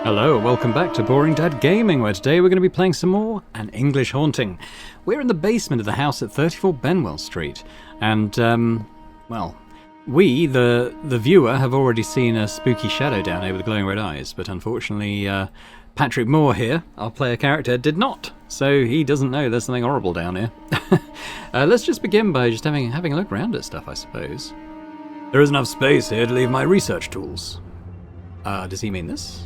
Hello, welcome back to Boring Dad Gaming, where today we're going to be playing some more An English Haunting. We're in the basement of the house at 34 Benwell Street, and, well, we, the viewer, have already seen a spooky shadow down here with glowing red eyes, but unfortunately, Patrick Moore here, our player character, did not, so he doesn't know there's something horrible down here. Let's just begin by just having a look around at stuff, I suppose. There is enough space here to leave my research tools. Does he mean this?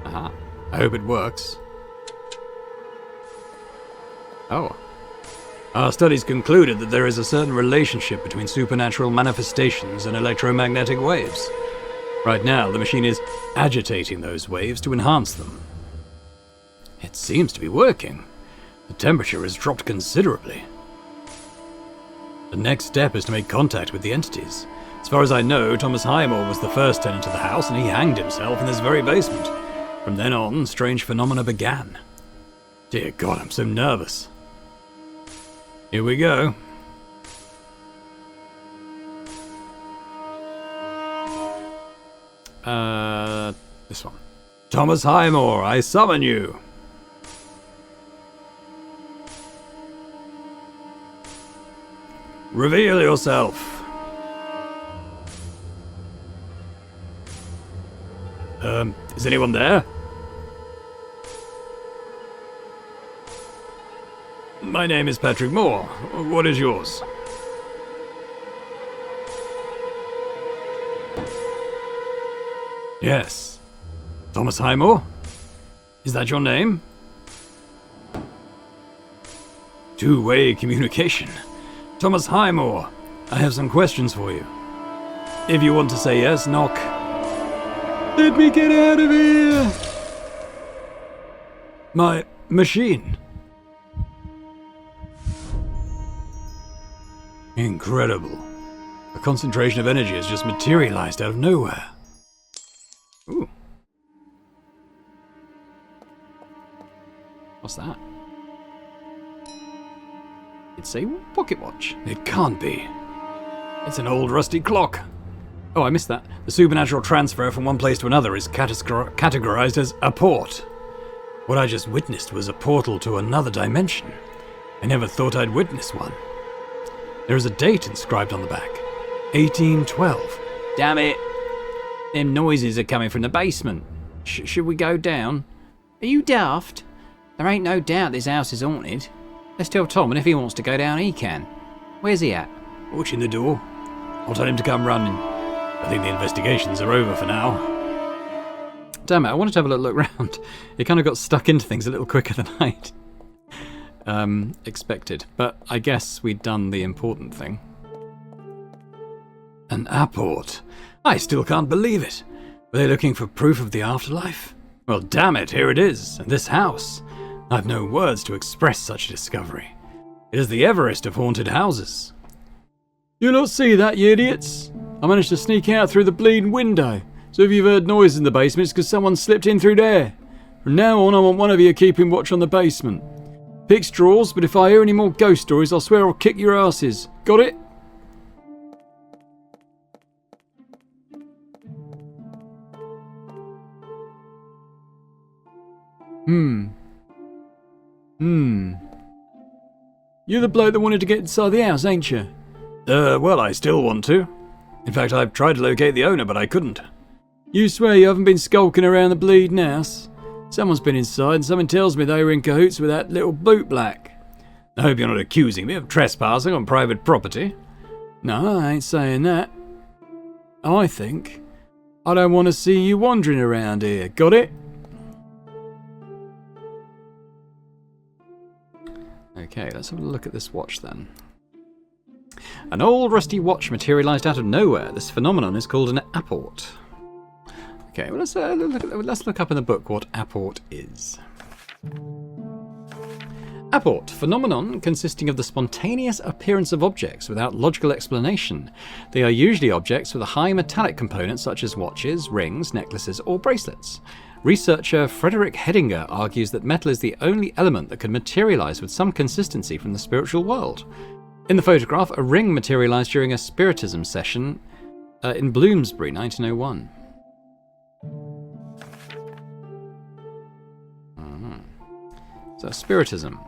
Aha. I hope it works. Oh. Our studies concluded that there is a certain relationship between supernatural manifestations and electromagnetic waves. Right now, the machine is agitating those waves to enhance them. It seems to be working. The temperature has dropped considerably. The next step is to make contact with the entities. As far as I know, Thomas Highmore was the first tenant of the house, and he hanged himself in this very basement. From then on, strange phenomena began. Dear God, I'm so nervous. Here we go. This one. Thomas Highmore, I summon you. Reveal yourself. Is anyone there? My name is Patrick Moore. What is yours? Yes. Thomas Highmore? Is that your name? Two-way communication. Thomas Highmore, I have some questions for you. If you want to say yes, knock. Let me get out of here! My machine. Incredible. A concentration of energy has just materialized out of nowhere. Ooh. What's that? It's a pocket watch. It can't be. It's an old rusty clock. Oh, I missed that. The supernatural transfer from one place to another is categorized as a port. What I just witnessed was a portal to another dimension. I never thought I'd witness one. There is a date inscribed on the back. 1812. Damn it. Them noises are coming from the basement. Should we go down? Are you daft? There ain't no doubt this house is haunted. Let's tell Tom, and if he wants to go down, he can. Where's he at? Watching the door. I'll tell him to come running. I think the investigations are over for now. Damn it, I wanted to have a little look around. It kind of got stuck into things a little quicker than I'd expected. But I guess we'd done the important thing. An apport. I still can't believe it. Were they looking for proof of the afterlife? Well, damn it, here it is, in this house. I've no words to express such a discovery. It is the Everest of haunted houses. You not see that, you idiots? I managed to sneak out through the bleeding window. So if you've heard noises in the basement, it's because someone slipped in through there. From now on, I want one of you keeping watch on the basement. Pick straws, but if I hear any more ghost stories, I'll swear I'll kick your asses. Got it? You're the bloke that wanted to get inside the house, ain't you? Well, I still want to. In fact, I've tried to locate the owner, but I couldn't. You swear you haven't been skulking around the bleeding house? Someone's been inside, and something tells me they were in cahoots with that little bootblack. I hope you're not accusing me of trespassing on private property. No, I ain't saying that. I think I don't want to see you wandering around here. Got it? Okay, let's have a look at this watch then. An old rusty watch materialized out of nowhere. This phenomenon is called an apport. Okay, well, let's look up in the book what apport is. Apport, phenomenon consisting of the spontaneous appearance of objects without logical explanation. They are usually objects with a high metallic component such as watches, rings, necklaces, or bracelets. Researcher Frederick Hedinger argues that metal is the only element that can materialize with some consistency from the spiritual world. In the photograph, a ring materialized during a spiritism session in Bloomsbury, 1901. So, Spiritism.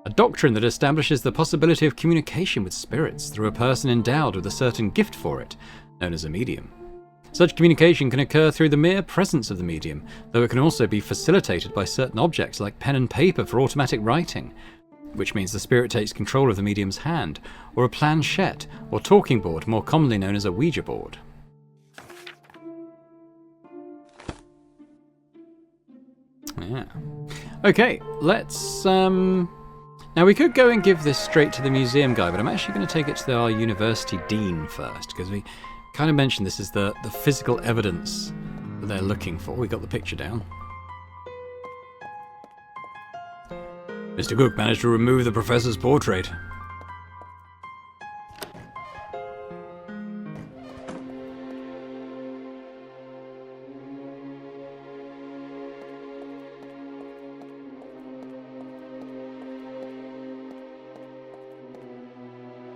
A doctrine that establishes the possibility of communication with spirits through a person endowed with a certain gift for it, known as a medium. Such communication can occur through the mere presence of the medium, though it can also be facilitated by certain objects like pen and paper for automatic writing, which means the spirit takes control of the medium's hand, or a planchette or talking board, more commonly known as a Ouija board. Yeah. Okay, let's now we could go and give this straight to the museum guy, but I'm actually going to take it to our university dean first, because we kind of mentioned this is the physical evidence that they're looking for. We got the picture down. Mr. Cook managed to remove the professor's portrait.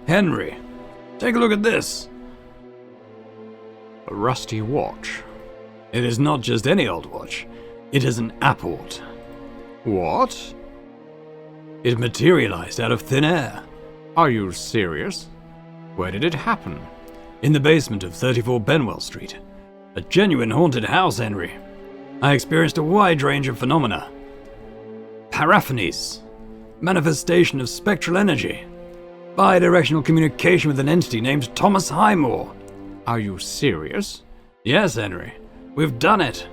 Henry, take a look at this. A rusty watch. It is not just any old watch. It is an apport. What? It materialized out of thin air. Are you serious? Where did it happen? In the basement of 34 Benwell Street. A genuine haunted house, Henry. I experienced a wide range of phenomena. Paraphanies. Manifestation of spectral energy. Bi-directional communication with an entity named Thomas Highmore. Are you serious? Yes, Henry. We've done it.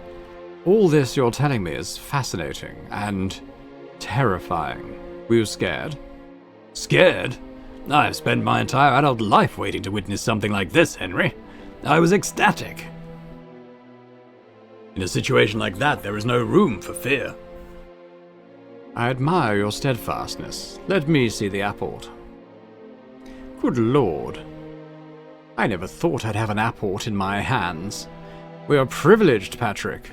All this you're telling me is fascinating and terrifying. Were you scared? Scared? I've spent my entire adult life waiting to witness something like this, Henry. I was ecstatic. In a situation like that, there is no room for fear. I admire your steadfastness. Let me see the apport. Good Lord. I never thought I'd have an apport in my hands. We are privileged, Patrick.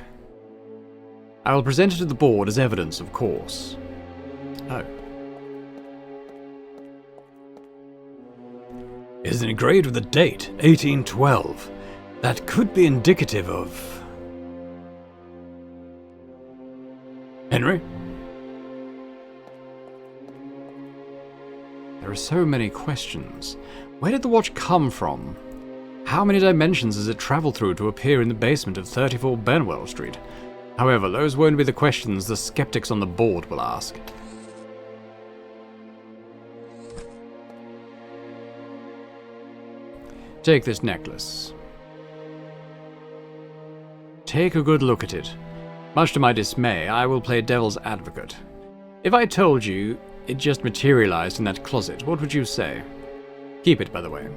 I will present it to the board as evidence, of course. Oh. It is engraved with the date, 1812. That could be indicative of... Henry? There are so many questions. Where did the watch come from? How many dimensions has it traveled through to appear in the basement of 34 Benwell Street? However, those won't be the questions the skeptics on the board will ask. Take this necklace. Take a good look at it. Much to my dismay, I will play devil's advocate. If I told you it just materialized in that closet, what would you say? Keep it, by the way.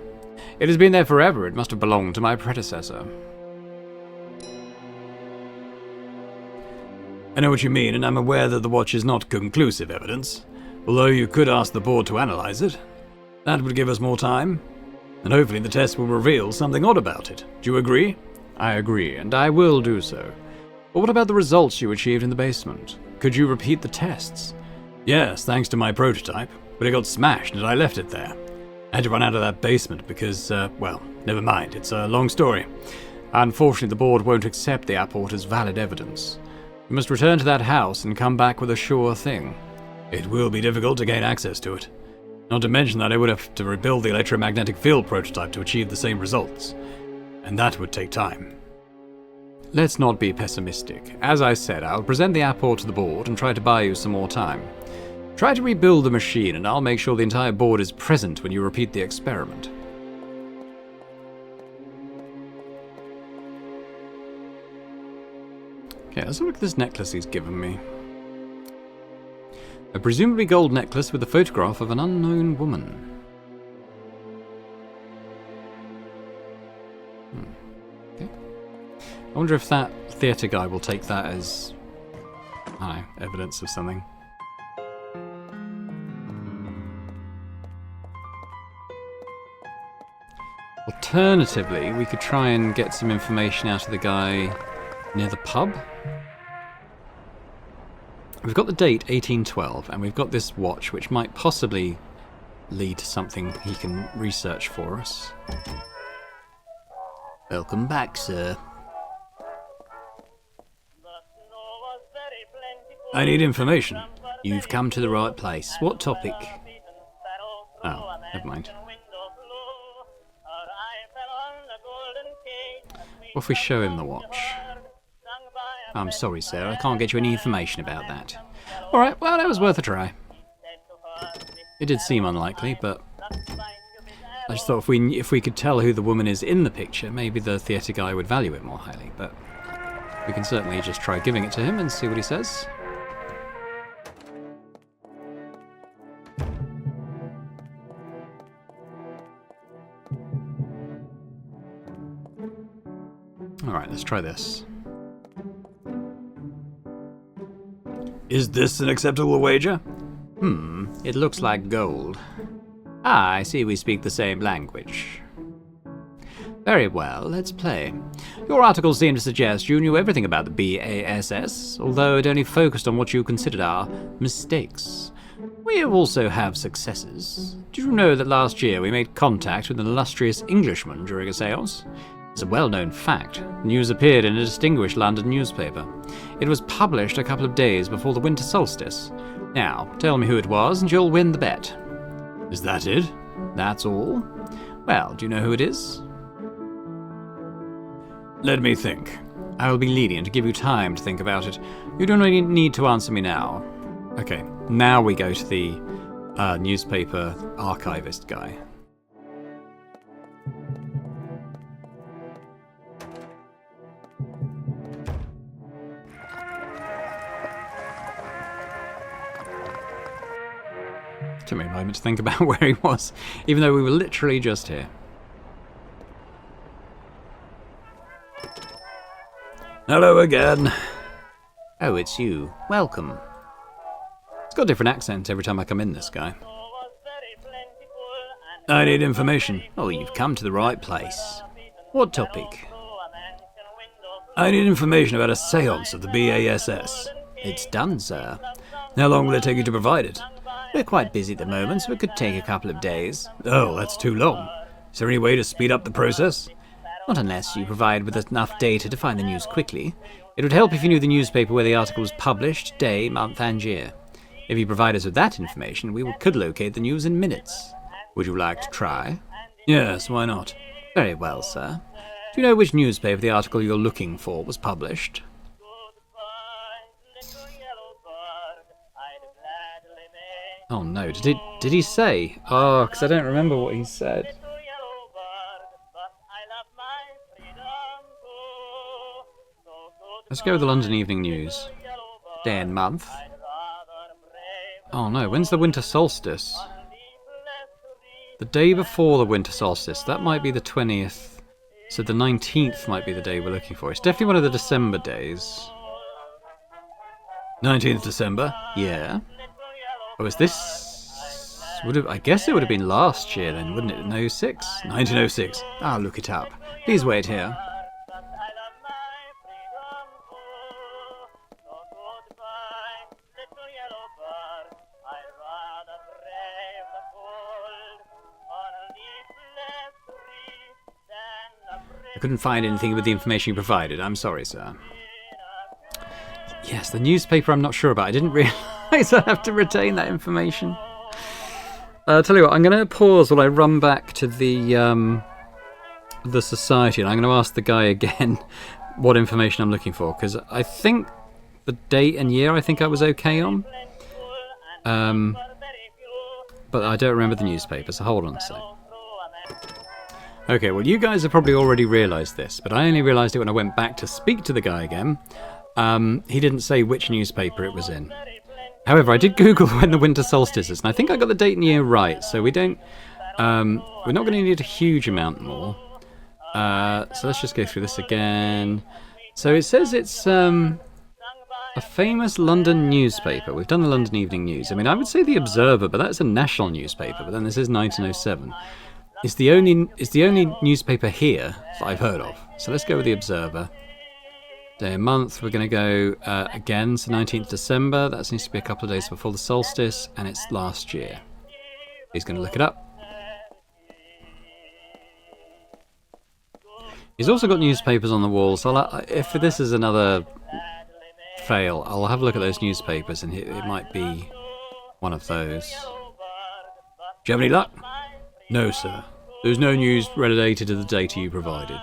It has been there forever. It must have belonged to my predecessor. I know what you mean, and I'm aware that the watch is not conclusive evidence, although you could ask the board to analyze it. That would give us more time, and hopefully the test will reveal something odd about it. Do you agree? I agree, and I will do so. But what about the results you achieved in the basement? Could you repeat the tests? Yes, thanks to my prototype, but it got smashed and I left it there. I had to run out of that basement because, well, never mind, it's a long story. Unfortunately, the board won't accept the apport as valid evidence. We must return to that house and come back with a sure thing. It will be difficult to gain access to it. Not to mention that I would have to rebuild the electromagnetic field prototype to achieve the same results. And that would take time. Let's not be pessimistic. As I said, I'll present the apport to the board and try to buy you some more time. Try to rebuild the machine and I'll make sure the entire board is present when you repeat the experiment. Okay, let's look at this necklace he's given me. A presumably gold necklace with a photograph of an unknown woman. Okay. I wonder if that theatre guy will take that as, I don't know, evidence of something. Alternatively, we could try and get some information out of the guy near the pub. We've got the date 1812, and we've got this watch, which might possibly lead to something he can research for us. Welcome back, sir. I need information. You've come to the right place. What topic? Oh, never mind. What if we show him the watch? I'm sorry, sir. I can't get you any information about that. Alright, well, that was worth a try. It did seem unlikely, but I just thought if we could tell who the woman is in the picture, maybe the theatre guy would value it more highly, but we can certainly just try giving it to him and see what he says. Alright, let's try this. Is this an acceptable wager? It looks like gold. Ah, I see we speak the same language. Very well, let's play. Your article seemed to suggest you knew everything about the BASS, although it only focused on what you considered our mistakes. We also have successes. Did you know that last year we made contact with an illustrious Englishman during a séance? It's a well-known fact. The news appeared in a distinguished London newspaper. It was published a couple of days before the winter solstice. Now, tell me who it was and you'll win the bet. Is that it? That's all? Well, do you know who it is? Let me think. I will be lenient to give you time to think about it. You don't really need to answer me now. Okay, now we go to the newspaper archivist guy. Took me a moment to think about where he was, even though we were literally just here. Hello again. Oh, it's you. Welcome. It's got a different accent every time I come in, this guy. I need information. Oh, you've come to the right place. What topic? I need information about a séance of the BASS. It's done, sir. How long will it take you to provide it? We're quite busy at the moment, so it could take a couple of days. Oh, that's too long. Is there any way to speed up the process? Not unless you provide with enough data to find the news quickly. It would help if you knew the newspaper where the article was published, day, month and year. If you provide us with that information, we could locate the news in minutes. Would you like to try? Yes, why not? Very well, sir. Do you know which newspaper the article you're looking for was published? Oh no, did he say? Oh, because I don't remember what he said. Let's go with the London Evening News. Day and month. Oh no, when's the winter solstice? The day before the winter solstice. That might be the 20th. So the 19th might be the day we're looking for. It's definitely one of the December days. 19th December? Yeah. Oh, is this... I guess it would have been last year then, wouldn't it? In 06? 1906. I'll look it up. Please wait here. I couldn't find anything with the information you provided. I'm sorry, sir. Yes, the newspaper I'm not sure about. I didn't realise I have to retain that information. I'll tell you what, I'm going to pause while I run back to the society, and I'm going to ask the guy again what information I'm looking for, because I think the date and year I think I was okay on. But I don't remember the newspaper, so hold on a sec. Okay, well you guys have probably already realised this, but I only realised it when I went back to speak to the guy again. He didn't say which newspaper it was in. However, I did Google when the winter solstice is, and I think I got the date and year right, so we don't... we're not going to need a huge amount more. So let's just go through this again. So it says it's a famous London newspaper. We've done the London Evening News. I mean, I would say the Observer, but that's a national newspaper, but then this is 1907. It's the only newspaper here that I've heard of. So let's go with the Observer. Day and month, we're going to go again, so 19th December. That seems to be a couple of days before the solstice, and it's last year. He's going to look it up. He's also got newspapers on the wall, so if this is another fail. I'll have a look at those newspapers and it might be one of those. Do you have any luck? No, sir. There's no news related to the data you provided.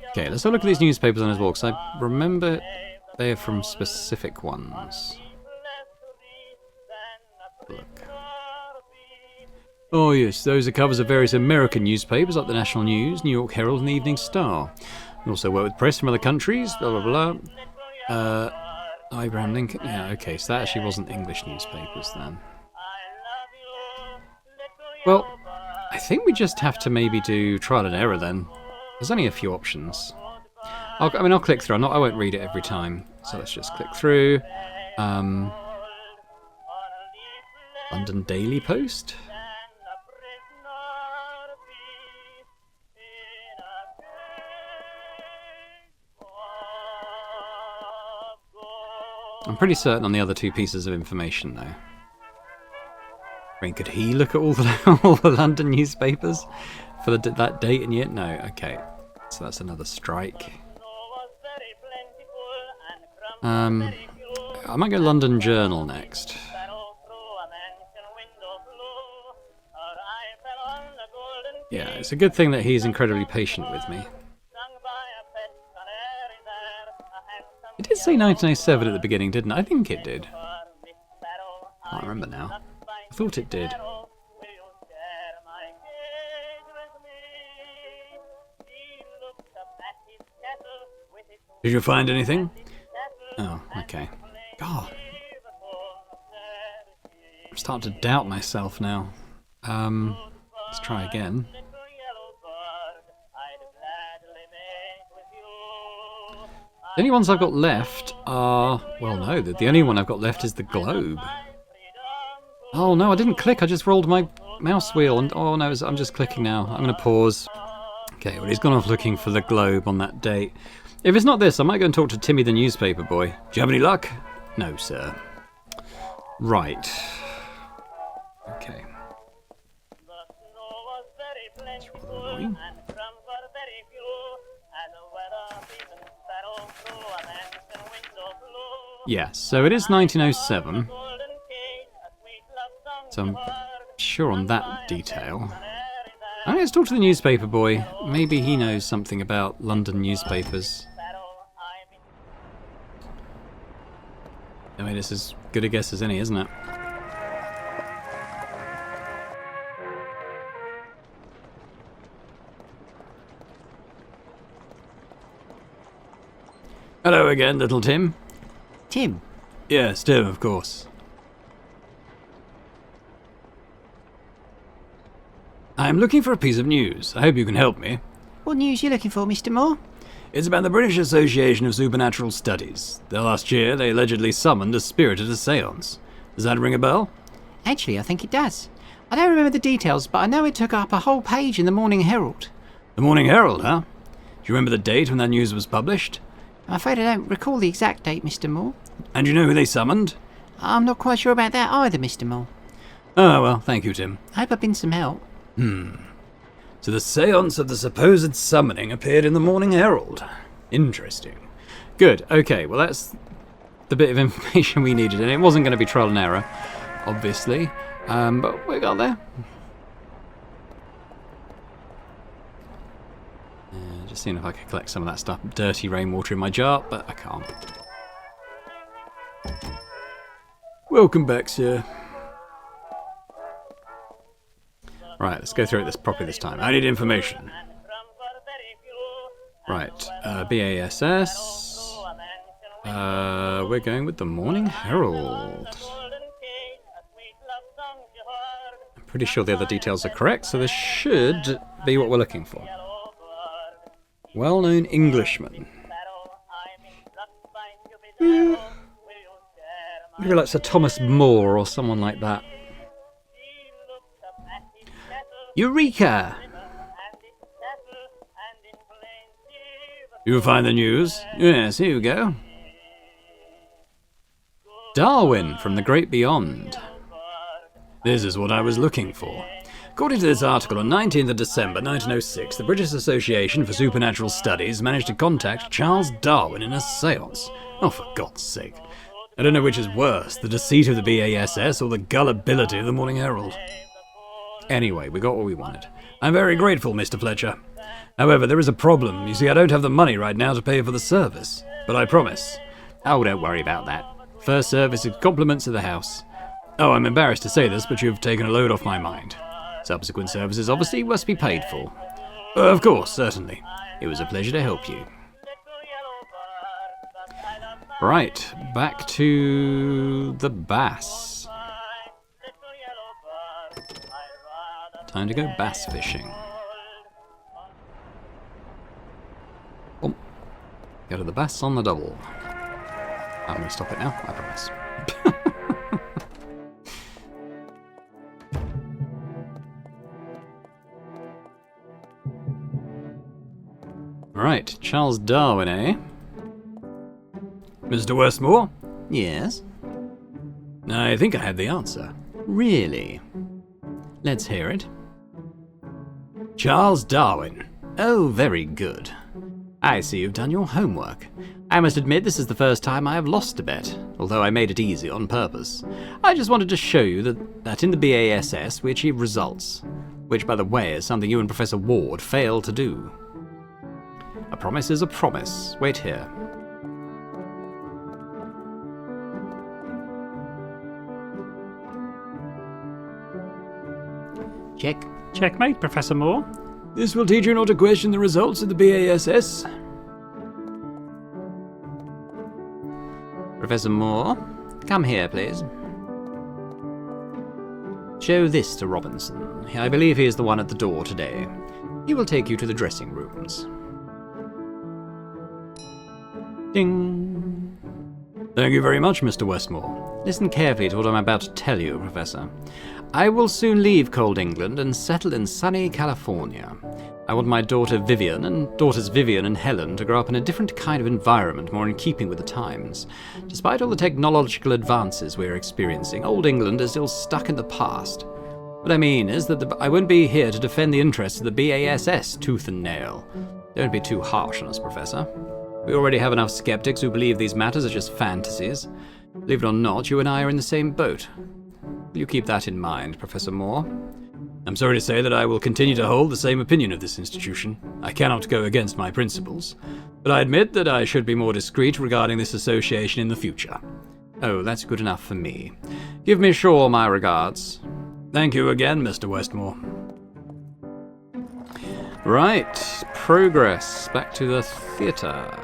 Okay, let's have a look at these newspapers on his wall, because I remember they're from specific ones. Look. Oh yes, those are covers of various American newspapers like the National News, New York Herald and the Evening Star. We also work with press from other countries, blah blah blah. Abraham Lincoln, yeah, okay, so that actually wasn't English newspapers then. Well, I think we just have to maybe do trial and error then. There's only a few options. I'll click through, I won't read it every time, so let's just click through. London Daily Post? I'm pretty certain on the other two pieces of information, though. I mean, could he look at all the London newspapers for that date and year? No, okay. So that's another strike. I might go London Journal next. Yeah, it's a good thing that he's incredibly patient with me. It did say 1907 at the beginning, didn't it? I think it did. Can't remember now. I thought it did. Did you find anything? Oh, okay. God. I'm starting to doubt myself now. Let's try again. The only ones I've got left are... Well, no, the only one I've got left is the globe. Oh, no, I didn't click. I just rolled my mouse wheel. And oh, no, I'm just clicking now. I'm going to pause. Okay, well, he's gone off looking for the globe on that date. If it's not this, I might go and talk to Timmy the newspaper boy. Do you have any luck? No, sir. Right. Okay. That's rather annoying. Yeah, so it is 1907. So I'm sure on that detail. Let's talk to the newspaper boy. Maybe he knows something about London newspapers. I mean, it's as good a guess as any, isn't it? Hello again, little Tim. Tim? Yes, Tim, of course. I'm looking for a piece of news. I hope you can help me. What news are you looking for, Mr. Moore? It's about the British Association of Supernatural Studies. Last year, they allegedly summoned a spirit at a seance. Does that ring a bell? Actually, I think it does. I don't remember the details, but I know it took up a whole page in the Morning Herald. The Morning Herald, huh? Do you remember the date when that news was published? I'm afraid I don't recall the exact date, Mr. Moore. And you know who they summoned? I'm not quite sure about that either, Mr. Moore. Oh, well, thank you, Tim. I hope I've been some help. So the seance of the supposed summoning appeared in the Morning Herald. Interesting. Good, okay, well that's the bit of information we needed, and it wasn't going to be trial and error, obviously, but we got there. Just seeing if I can collect some of that stuff, dirty rainwater in my jar, but I can't. Welcome back, sir. Right, let's go through this properly this time. I need information. Right, BASS. We're going with the Morning Herald. I'm pretty sure the other details are correct, so this should be what we're looking for. Well-known Englishman. Maybe like Sir Thomas More or someone like that. Eureka! You find the news? Yes, here you go. Darwin from the Great Beyond. This is what I was looking for. According to this article, on 19th of December 1906, the British Association for Supernatural Studies managed to contact Charles Darwin in a séance. Oh, for God's sake. I don't know which is worse, the deceit of the BASS or the gullibility of the Morning Herald. Anyway, we got what we wanted. I'm very grateful, Mr. Fletcher. However, there is a problem. You see, I don't have the money right now to pay for the service. But I promise. Oh, don't worry about that. First service is compliments of the house. Oh, I'm embarrassed to say this, but you've taken a load off my mind. Subsequent services obviously must be paid for. Of course, certainly. It was a pleasure to help you. Right, back to the bass. Time to go bass fishing. Oh, go to the bass on the double. I'm going to stop it now, I promise. Right, Charles Darwin, eh? Mr. Westmore? Yes? I think I have the answer. Really? Let's hear it. Charles Darwin. Oh, very good. I see you've done your homework. I must admit this is the first time I have lost a bet, although I made it easy on purpose. I just wanted to show you that in the BASS we achieve results, which, by the way, is something you and Professor Ward failed to do. A promise is a promise. Wait here. Check. Checkmate, Professor Moore. This will teach you not to question the results of the BASS. Professor Moore, come here, please. Show this to Robinson. I believe he is the one at the door today. He will take you to the dressing rooms. Ding! Thank you very much, Mr. Westmore. Listen carefully to what I'm about to tell you, Professor. I will soon leave cold England and settle in sunny California. I want my daughters Vivian and Helen to grow up in a different kind of environment, more in keeping with the times. Despite all the technological advances we're experiencing, old England is still stuck in the past. What I mean is that I won't be here to defend the interests of the BASS tooth and nail. Don't be too harsh on us, Professor. We already have enough skeptics who believe these matters are just fantasies. Believe it or not, you and I are in the same boat. Will you keep that in mind, Professor Moore? I'm sorry to say that I will continue to hold the same opinion of this institution. I cannot go against my principles, but I admit that I should be more discreet regarding this association in the future. Oh, that's good enough for me. Give Miss Shaw my regards. Thank you again, Mr. Westmore. Right, progress. Back to the theatre.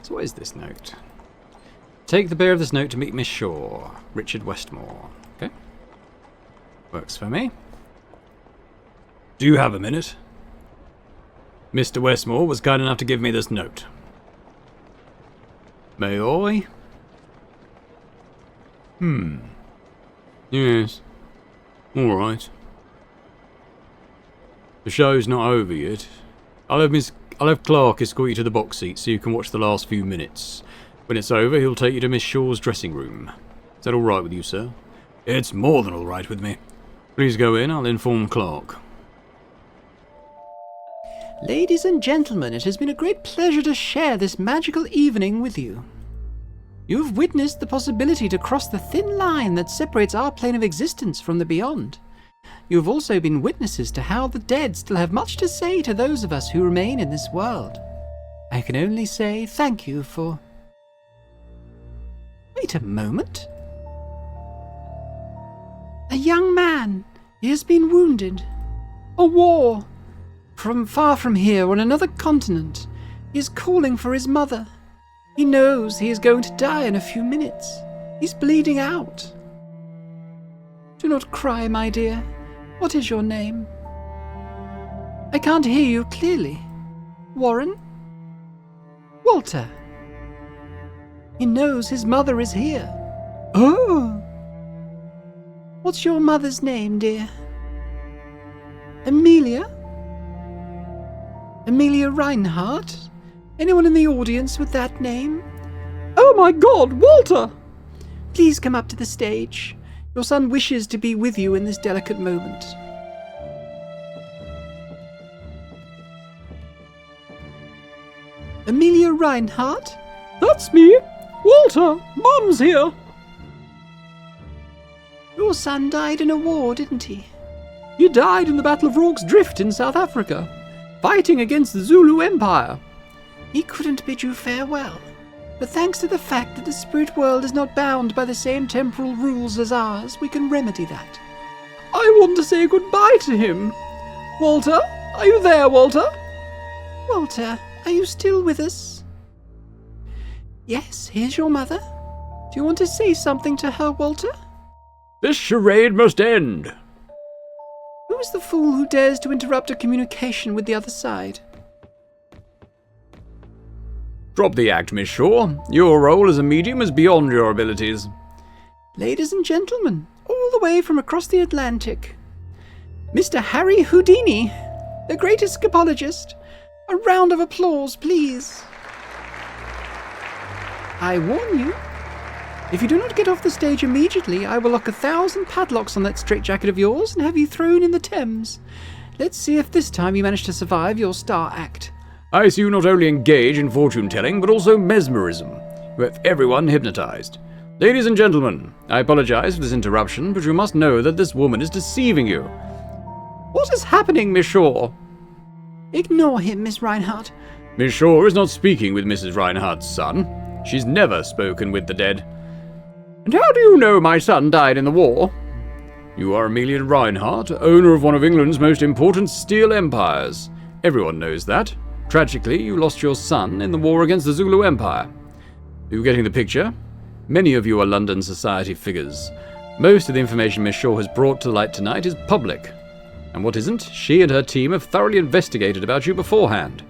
So what is this note? Take the bearer of this note to meet Miss Shaw, Richard Westmore. Okay. Works for me. Do you have a minute? Mr. Westmore was kind enough to give me this note. May I? Yes. All right. The show's not over yet. I'll have Clark escort you to the box seat so you can watch the last few minutes. When it's over, he'll take you to Miss Shaw's dressing room. Is that all right with you, sir? It's more than all right with me. Please go in. I'll inform Clark. Ladies and gentlemen, it has been a great pleasure to share this magical evening with you. You have witnessed the possibility to cross the thin line that separates our plane of existence from the beyond. You have also been witnesses to how the dead still have much to say to those of us who remain in this world. I can only say thank you for... Wait a moment. A young man. He has been wounded. A war. Far from here, on another continent. He is calling for his mother. He knows he is going to die in a few minutes. He's bleeding out. Do not cry, my dear. What is your name? I can't hear you clearly. Warren? Walter. He knows his mother is here. Oh! What's your mother's name, dear? Amelia? Amelia Reinhardt? Anyone in the audience with that name? Oh my God, Walter! Please come up to the stage. Your son wishes to be with you in this delicate moment. Amelia Reinhardt? That's me. Walter, Mum's here. Your son died in a war, didn't he? He died in the Battle of Rorke's Drift in South Africa, fighting against the Zulu Empire. He couldn't bid you farewell, but thanks to the fact that the spirit world is not bound by the same temporal rules as ours, we can remedy that. I want to say goodbye to him. Walter, are you there, Walter? Walter, are you still with us? Yes, here's your mother. Do you want to say something to her, Walter? This charade must end. Who is the fool who dares to interrupt a communication with the other side? Drop the act, Miss Shaw. Your role as a medium is beyond your abilities. Ladies and gentlemen, all the way from across the Atlantic, Mr. Harry Houdini, the great escapologist. A round of applause, please. I warn you, if you do not get off the stage immediately, I will lock 1,000 padlocks on that straitjacket of yours and have you thrown in the Thames. Let's see if this time you manage to survive your star act. I see you not only engage in fortune-telling, but also mesmerism. You have everyone hypnotized. Ladies and gentlemen, I apologize for this interruption, but you must know that this woman is deceiving you. What is happening, Miss Shaw? Ignore him, Miss Reinhardt. Miss Shaw is not speaking with Mrs. Reinhardt's son. She's never spoken with the dead. And how do you know my son died in the war? You are Amelia Reinhardt, owner of one of England's most important steel empires. Everyone knows that. Tragically, you lost your son in the war against the Zulu Empire. Are you getting the picture? Many of you are London society figures. Most of the information Miss Shaw has brought to light tonight is public. And what isn't, she and her team have thoroughly investigated about you beforehand,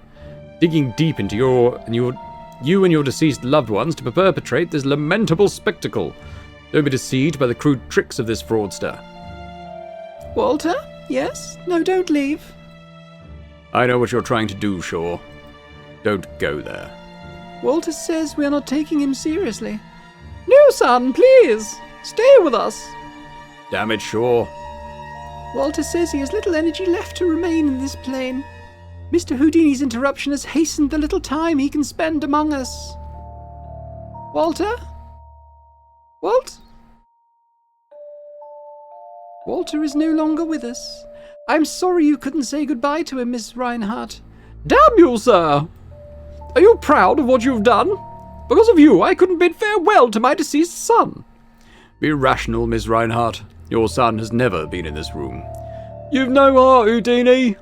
digging deep into you and your deceased loved ones to perpetrate this lamentable spectacle. Don't be deceived by the crude tricks of this fraudster. Walter? Yes? No, don't leave. I know what you're trying to do, Shaw. Don't go there. Walter says we are not taking him seriously. No, son, please. Stay with us. Damn it, Shaw. Walter says he has little energy left to remain in this plane. Mr. Houdini's interruption has hastened the little time he can spend among us. Walter? Walter is no longer with us. I'm sorry you couldn't say goodbye to him, Miss Reinhardt. Damn you, sir! Are you proud of what you've done? Because of you, I couldn't bid farewell to my deceased son. Be rational, Miss Reinhardt. Your son has never been in this room. You've no heart, Houdini.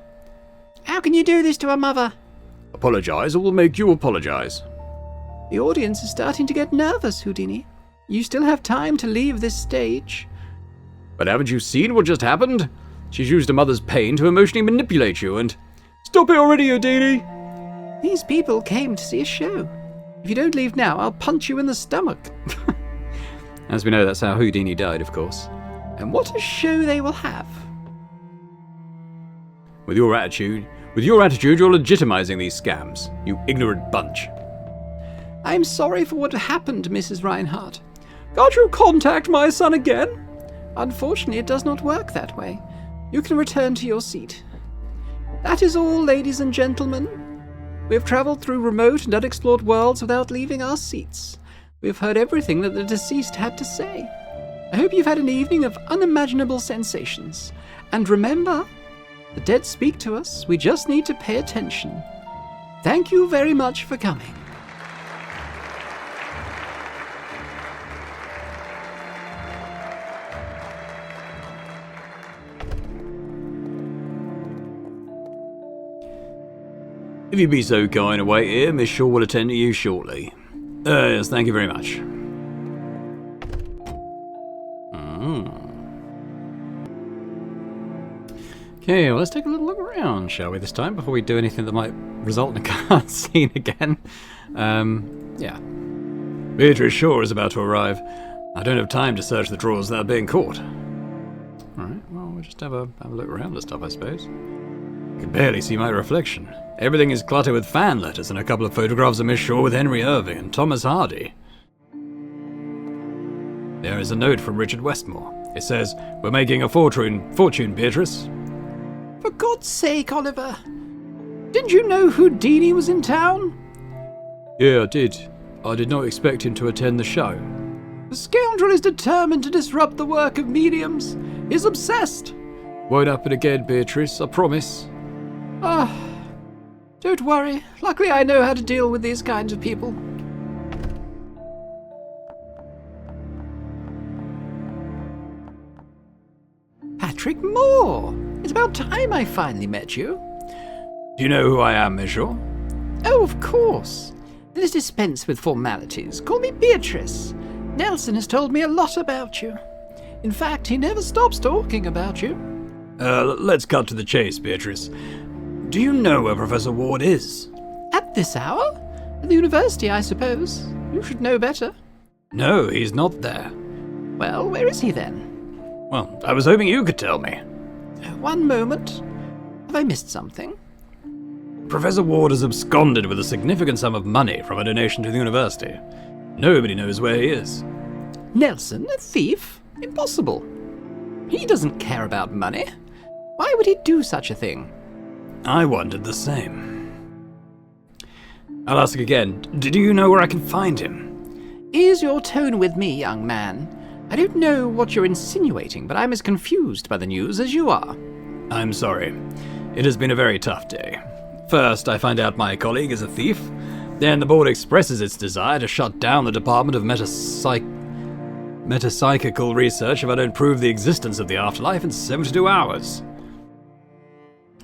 How can you do this to a mother? Apologize or we'll make you apologize. The audience is starting to get nervous, Houdini. You still have time to leave this stage. But haven't you seen what just happened? She's used a mother's pain to emotionally manipulate you and... Stop it already, Houdini! These people came to see a show. If you don't leave now, I'll punch you in the stomach. As we know, that's how Houdini died, of course. And what a show they will have. With your attitude, you're legitimizing these scams, you ignorant bunch. I'm sorry for what happened, Mrs. Reinhardt. Can't you contact my son again? Unfortunately, it does not work that way. You can return to your seat. That is all, ladies and gentlemen. We have traveled through remote and unexplored worlds without leaving our seats. We have heard everything that the deceased had to say. I hope you've had an evening of unimaginable sensations. And remember, the dead speak to us. We just need to pay attention. Thank you very much for coming. If you be so kind to wait here, Miss Shaw will attend to you shortly. Yes, thank you very much. Okay, well, let's take a little look around, shall we, this time, before we do anything that might result in a cutscene again. Yeah. Beatrice Shaw is about to arrive. I don't have time to search the drawers without being caught. Alright, well, we'll just have a look around the stuff, I suppose. I can barely see my reflection. Everything is cluttered with fan letters and a couple of photographs of Miss Shaw with Henry Irving and Thomas Hardy. There is a note from Richard Westmore. It says, "We're making a fortune, Beatrice." For God's sake, Oliver. Didn't you know Houdini was in town? Yeah, I did. I did not expect him to attend the show. The scoundrel is determined to disrupt the work of mediums. He's obsessed. Won't happen again, Beatrice, I promise. Don't worry. Luckily I know how to deal with these kinds of people. Patrick Moore! It's about time I finally met you. Do you know who I am, monsieur? Oh, of course. Let us dispense with formalities. Call me Beatrice. Nelson has told me a lot about you. In fact, he never stops talking about you. Let's cut to the chase, Beatrice. Do you know where Professor Ward is? At this hour? At the university, I suppose. You should know better. No, he's not there. Well, where is he then? Well, I was hoping you could tell me. One moment. Have I missed something? Professor Ward has absconded with a significant sum of money from a donation to the university. Nobody knows where he is. Nelson, a thief? Impossible. He doesn't care about money. Why would he do such a thing? I wondered the same. I'll ask again. Do you know where I can find him? Ease your tone with me, young man. I don't know what you're insinuating, but I'm as confused by the news as you are. I'm sorry. It has been a very tough day. First, I find out my colleague is a thief. Then the board expresses its desire to shut down the Department of Metapsychical Research if I don't prove the existence of the afterlife in 72 hours.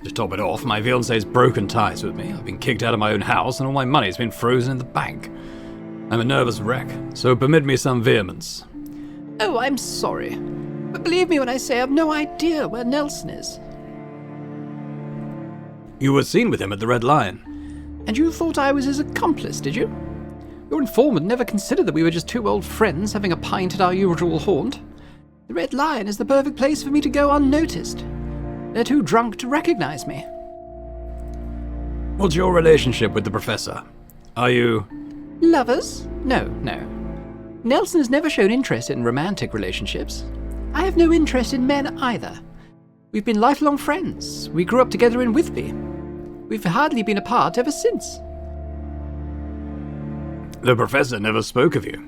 To top it off, my fiancé's broken ties with me. I've been kicked out of my own house and all my money's been frozen in the bank. I'm a nervous wreck, so permit me some vehemence. Oh, I'm sorry. But believe me when I say I've no idea where Nelson is. You were seen with him at the Red Lion. And you thought I was his accomplice, did you? Your informant never considered that we were just two old friends having a pint at our usual haunt. The Red Lion is the perfect place for me to go unnoticed. They're too drunk to recognize me. What's your relationship with the professor? Are you... Lovers? No. Nelson has never shown interest in romantic relationships. I have no interest in men either. We've been lifelong friends. We grew up together in Whitby. We've hardly been apart ever since. The professor never spoke of you.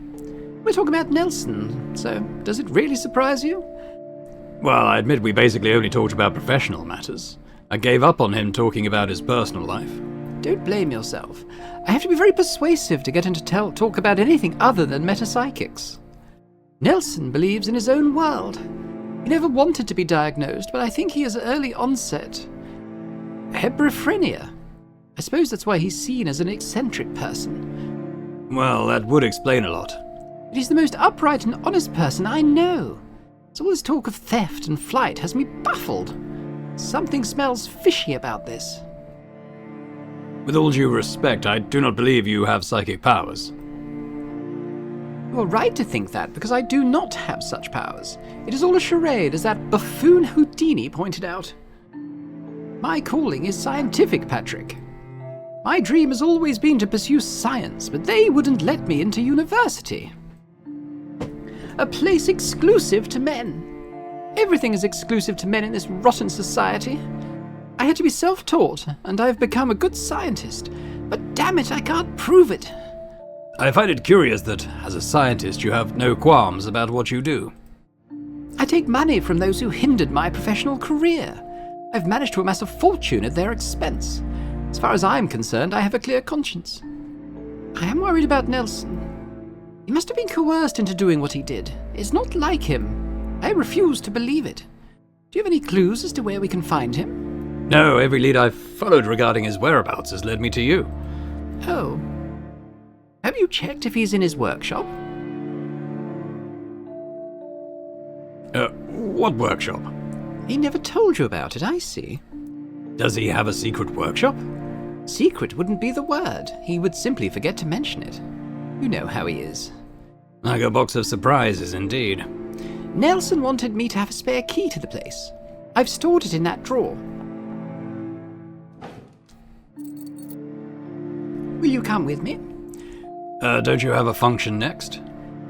We're talking about Nelson, so does it really surprise you? Well, I admit we basically only talked about professional matters. I gave up on him talking about his personal life. Don't blame yourself. I have to be very persuasive to get him to talk about anything other than metapsychics. Nelson believes in his own world. He never wanted to be diagnosed, but I think he has early onset hebrophrenia. I suppose that's why he's seen as an eccentric person. Well, that would explain a lot. But he's the most upright and honest person I know. So all this talk of theft and flight has me baffled. Something smells fishy about this. With all due respect, I do not believe you have psychic powers. You're right to think that, because I do not have such powers. It is all a charade, as that buffoon Houdini pointed out. My calling is scientific, Patrick. My dream has always been to pursue science, but they wouldn't let me into university. A place exclusive to men. Everything is exclusive to men in this rotten society. I had to be self-taught, and I've become a good scientist, but damn it, I can't prove it. I find it curious that, as a scientist, you have no qualms about what you do. I take money from those who hindered my professional career. I've managed to amass a fortune at their expense. As far as I'm concerned, I have a clear conscience. I am worried about Nelson. He must have been coerced into doing what he did. It's not like him. I refuse to believe it. Do you have any clues as to where we can find him? No, every lead I've followed regarding his whereabouts has led me to you. Oh. Have you checked if he's in his workshop? What workshop? He never told you about it, I see. Does he have a secret workshop? Secret wouldn't be the word. He would simply forget to mention it. You know how he is. Like a box of surprises, indeed. Nelson wanted me to have a spare key to the place. I've stored it in that drawer. Will you come with me? Don't you have a function next?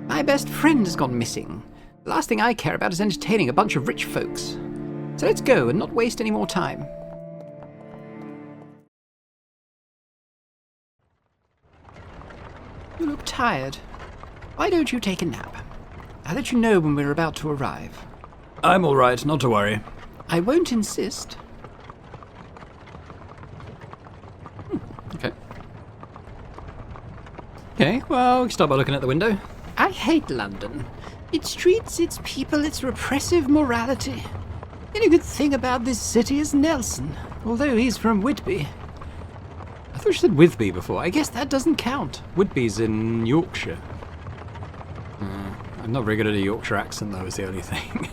My best friend has gone missing. The last thing I care about is entertaining a bunch of rich folks. So let's go and not waste any more time. You look tired. Why don't you take a nap? I'll let you know when we're about to arrive. I'm all right, not to worry. I won't insist. Okay. Okay, well, we can start by looking at the window. I hate London. Its streets, its people, its repressive morality. The only good thing about this city is Nelson, although he's from Whitby. I thought you said Withby before. I guess that doesn't count. Whitby's in Yorkshire. I'm not very good at a Yorkshire accent, though, is the only thing.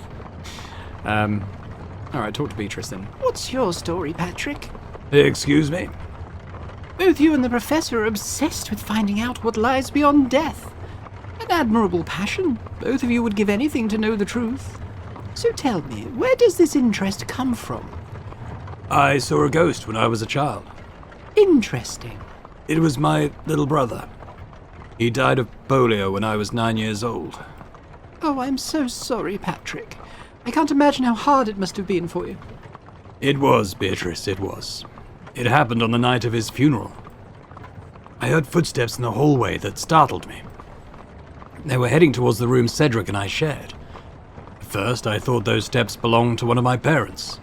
Alright, talk to Beatrice then. What's your story, Patrick? Excuse me? Both you and the Professor are obsessed with finding out what lies beyond death. An admirable passion. Both of you would give anything to know the truth. So tell me, where does this interest come from? I saw a ghost when I was a child. Interesting. It was my little brother. He died of polio when I was 9 years old. Oh, I'm so sorry, Patrick. I can't imagine how hard it must have been for you. It was, Beatrice, it was. It happened on the night of his funeral. I heard footsteps in the hallway that startled me. They were heading towards the room Cedric and I shared. At first, I thought those steps belonged to one of my parents.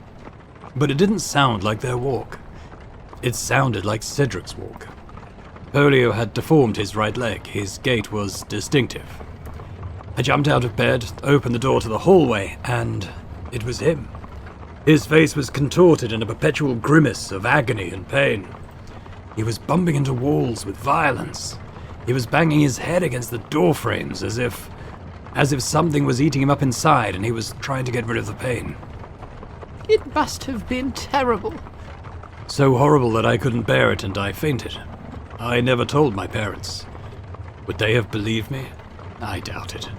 But it didn't sound like their walk. It sounded like Cedric's walk. Polio had deformed his right leg. His gait was distinctive. I jumped out of bed, opened the door to the hallway, and it was him. His face was contorted in a perpetual grimace of agony and pain. He was bumping into walls with violence. He was banging his head against the door frames as if something was eating him up inside and he was trying to get rid of the pain. It must have been terrible. So horrible that I couldn't bear it and I fainted. I never told my parents. Would they have believed me? I doubt it.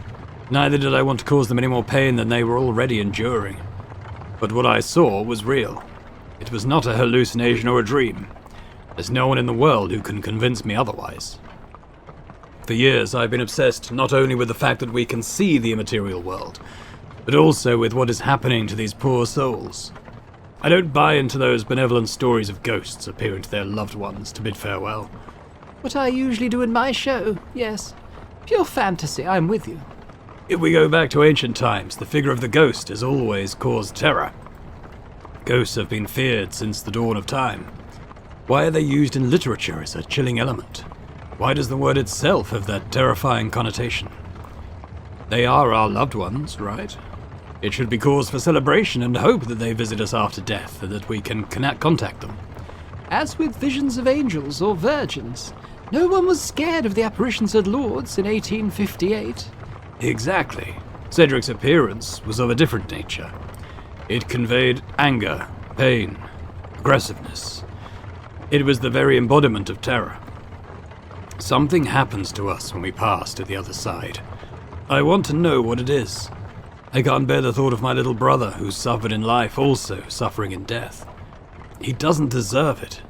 Neither did I want to cause them any more pain than they were already enduring. But what I saw was real. It was not a hallucination or a dream. There's no one in the world who can convince me otherwise. For years I've been obsessed not only with the fact that we can see the immaterial world, but also with what is happening to these poor souls. I don't buy into those benevolent stories of ghosts appearing to their loved ones to bid farewell. What I usually do in my show, yes. Pure fantasy, I'm with you. If we go back to ancient times, the figure of the ghost has always caused terror. Ghosts have been feared since the dawn of time. Why are they used in literature as a chilling element? Why does the word itself have that terrifying connotation? They are our loved ones, right? It should be cause for celebration and hope that they visit us after death and that we can contact them. As with visions of angels or virgins, no one was scared of the apparitions at Lourdes in 1858. Exactly. Cedric's appearance was of a different nature. It conveyed anger, pain, aggressiveness. It was the very embodiment of terror. Something happens to us when we pass to the other side. I want to know what it is. I can't bear the thought of my little brother, who suffered in life, also suffering in death. He doesn't deserve it.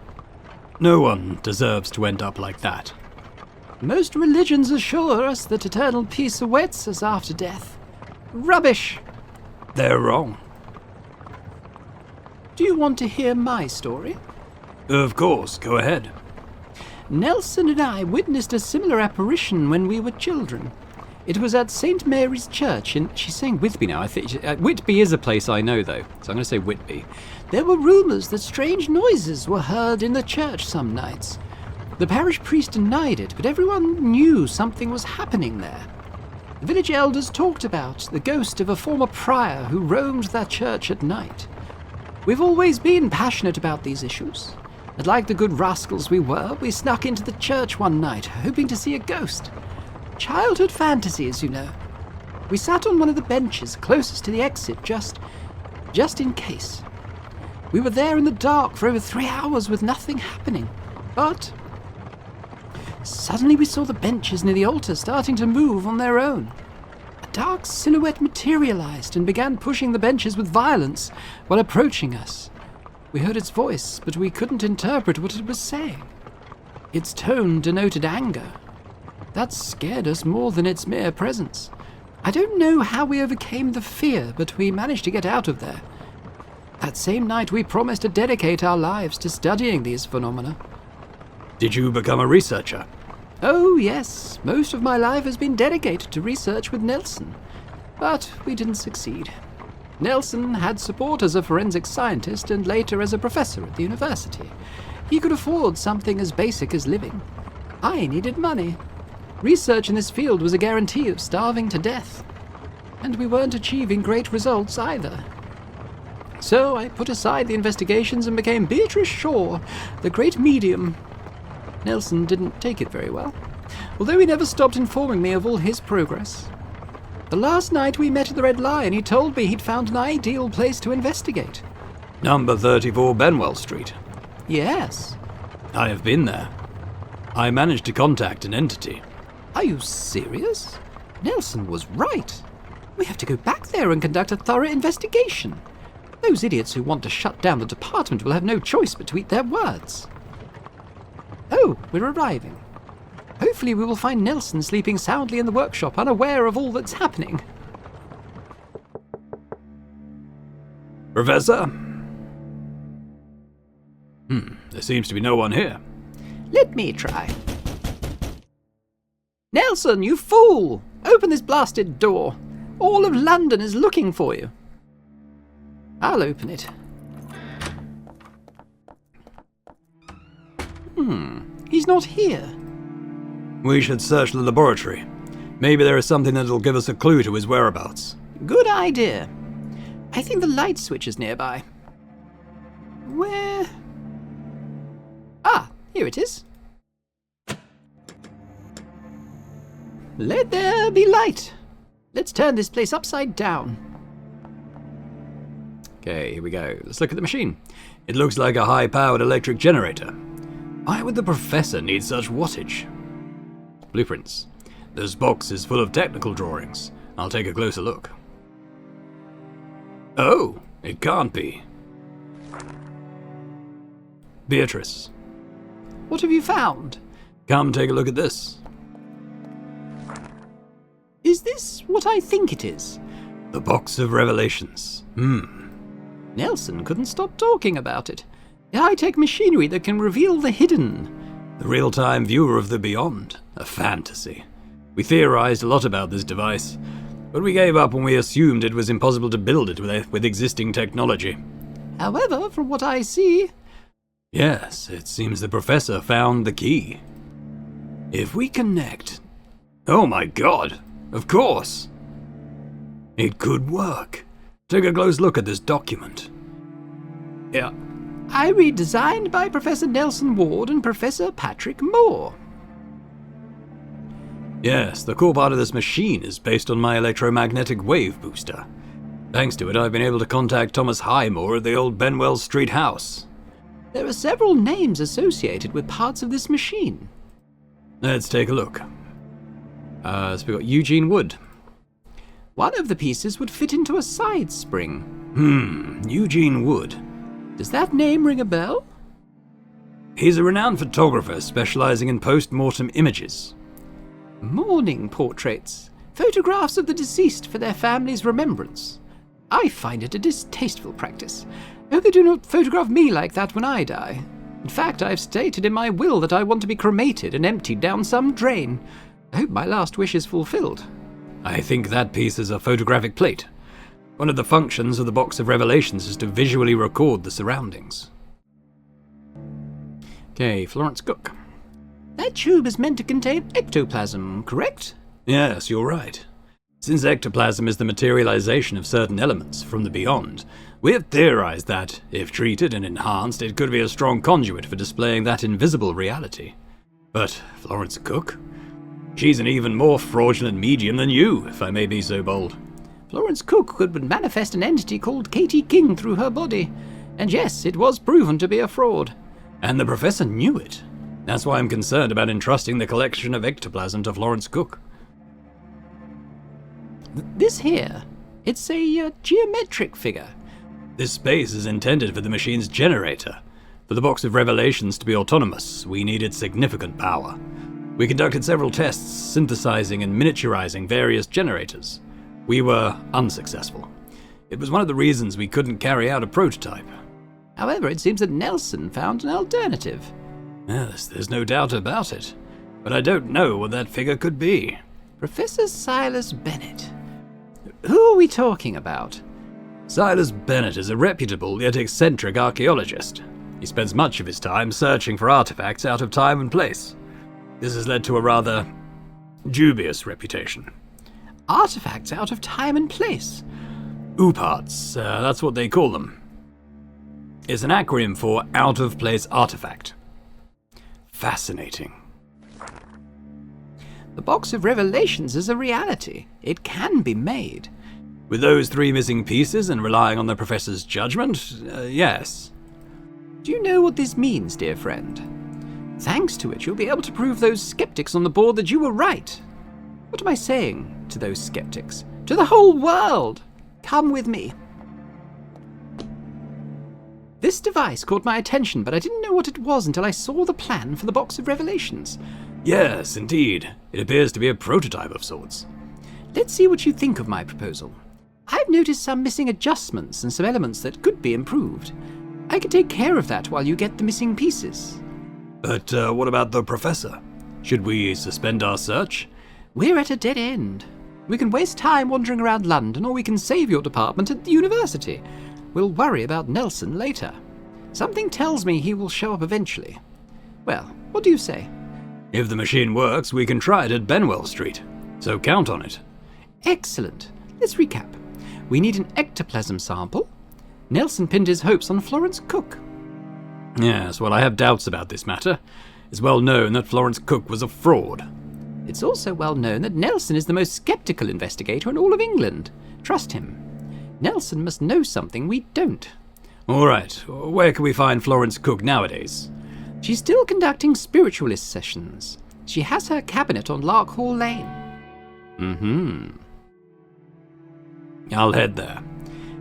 No one deserves to end up like that. Most religions assure us that eternal peace awaits us after death. Rubbish! They're wrong. Do you want to hear my story? Of course, go ahead. Nelson and I witnessed a similar apparition when we were children. It was at St. Mary's Church in... She's saying Whitby now. I think Whitby is a place I know, though, so I'm going to say Whitby. There were rumours that strange noises were heard in the church some nights. The parish priest denied it, but everyone knew something was happening there. The village elders talked about the ghost of a former prior who roamed that church at night. We've always been passionate about these issues, and like the good rascals we were, we snuck into the church one night, hoping to see a ghost. Childhood fantasies, you know. We sat on one of the benches closest to the exit, just in case. We were there in the dark for over 3 hours with nothing happening, but suddenly we saw the benches near the altar starting to move on their own. A dark silhouette materialized and began pushing the benches with violence while approaching us. We heard its voice, but we couldn't interpret what it was saying. Its tone denoted anger. That scared us more than its mere presence. I don't know how we overcame the fear, but we managed to get out of there. That same night we promised to dedicate our lives to studying these phenomena. Did you become a researcher? Oh yes, most of my life has been dedicated to research with Nelson. But we didn't succeed. Nelson had support as a forensic scientist and later as a professor at the university. He could afford something as basic as living. I needed money. Research in this field was a guarantee of starving to death. And we weren't achieving great results either. So I put aside the investigations and became Beatrice Shaw, the great medium. Nelson didn't take it very well, although he never stopped informing me of all his progress. The last night we met at the Red Lion, he told me he'd found an ideal place to investigate. Number 34 Benwell Street. Yes. I have been there. I managed to contact an entity. Are you serious? Nelson was right. We have to go back there and conduct a thorough investigation. Those idiots who want to shut down the department will have no choice but to eat their words. Oh, we're arriving. Hopefully we will find Nelson sleeping soundly in the workshop, unaware of all that's happening. Professor? There seems to be no one here. Let me try. Nelson, you fool! Open this blasted door. All of London is looking for you. I'll open it. He's not here. We should search the laboratory. Maybe there is something that'll give us a clue to his whereabouts. Good idea. I think the light switch is nearby. Where? Ah, here it is. Let there be light. Let's turn this place upside down. Okay, here we go. Let's look at the machine. It looks like a high-powered electric generator. Why would the professor need such wattage? Blueprints. This box is full of technical drawings. I'll take a closer look. Oh, it can't be. Beatrice. What have you found? Come take a look at this. Is this what I think it is? The Box of Revelations. Nelson couldn't stop talking about it. The high-tech machinery that can reveal the hidden. The real-time viewer of the beyond. A fantasy. We theorized a lot about this device, but we gave up when we assumed it was impossible to build it with existing technology. However, from what I see... Yes, it seems the professor found the key. If we connect... Oh my god! Of course! It could work. Take a close look at this document. Yeah. I read designed by Professor Nelson Ward and Professor Patrick Moore. Yes, the core part of this machine is based on my electromagnetic wave booster. Thanks to it, I've been able to contact Thomas Highmore at the old Benwell Street house. There are several names associated with parts of this machine. Let's take a look. So we've got Eugene Wood. One of the pieces would fit into a side spring. Eugene Wood. Does that name ring a bell? He's a renowned photographer specializing in post-mortem images. Mourning portraits. Photographs of the deceased for their family's remembrance. I find it a distasteful practice. I hope they do not photograph me like that when I die. In fact, I've stated in my will that I want to be cremated and emptied down some drain. I hope my last wish is fulfilled. I think that piece is a photographic plate. One of the functions of the Box of Revelations is to visually record the surroundings. Okay, Florence Cook. That tube is meant to contain ectoplasm, correct? Yes, you're right. Since ectoplasm is the materialization of certain elements from the beyond, we have theorized that, if treated and enhanced, it could be a strong conduit for displaying that invisible reality. But Florence Cook? She's an even more fraudulent medium than you, if I may be so bold. Florence Cook could manifest an entity called Katie King through her body. And yes, it was proven to be a fraud. And the professor knew it. That's why I'm concerned about entrusting the collection of ectoplasm to Florence Cook. This here, it's a geometric figure. This space is intended for the machine's generator. For the Box of Revelations to be autonomous, we needed significant power. We conducted several tests synthesizing and miniaturizing various generators. We were unsuccessful. It was one of the reasons we couldn't carry out a prototype. However, it seems that Nelson found an alternative. Yes, there's no doubt about it. But I don't know what that figure could be. Professor Silas Bennett. Who are we talking about? Silas Bennett is a reputable yet eccentric archaeologist. He spends much of his time searching for artifacts out of time and place. This has led to a rather dubious reputation. Artifacts out of time and place? OOPARTs, that's what they call them. It's an acronym for out-of-place artifact. Fascinating. The Box of Revelations is a reality. It can be made. With those 3 missing pieces and relying on the professor's judgment, yes. Do you know what this means, dear friend? Thanks to it, you'll be able to prove those skeptics on the board that you were right. What am I saying to those skeptics? To the whole world! Come with me. This device caught my attention, but I didn't know what it was until I saw the plan for the Box of Revelations. Yes, indeed. It appears to be a prototype of sorts. Let's see what you think of my proposal. I've noticed some missing adjustments and some elements that could be improved. I can take care of that while you get the missing pieces. But what about the professor? Should we suspend our search? We're at a dead end. We can waste time wandering around London, or we can save your department at the university. We'll worry about Nelson later. Something tells me he will show up eventually. Well, what do you say? If the machine works, we can try it at Benwell Street. So count on it. Excellent. Let's recap. We need an ectoplasm sample. Nelson pinned his hopes on Florence Cook. Yes, well, I have doubts about this matter. It's well known that Florence Cook was a fraud. It's also well known that Nelson is the most skeptical investigator in all of England. Trust him. Nelson must know something we don't. All right, where can we find Florence Cook nowadays? She's still conducting spiritualist sessions. She has her cabinet on Larkhall Lane. I'll head there.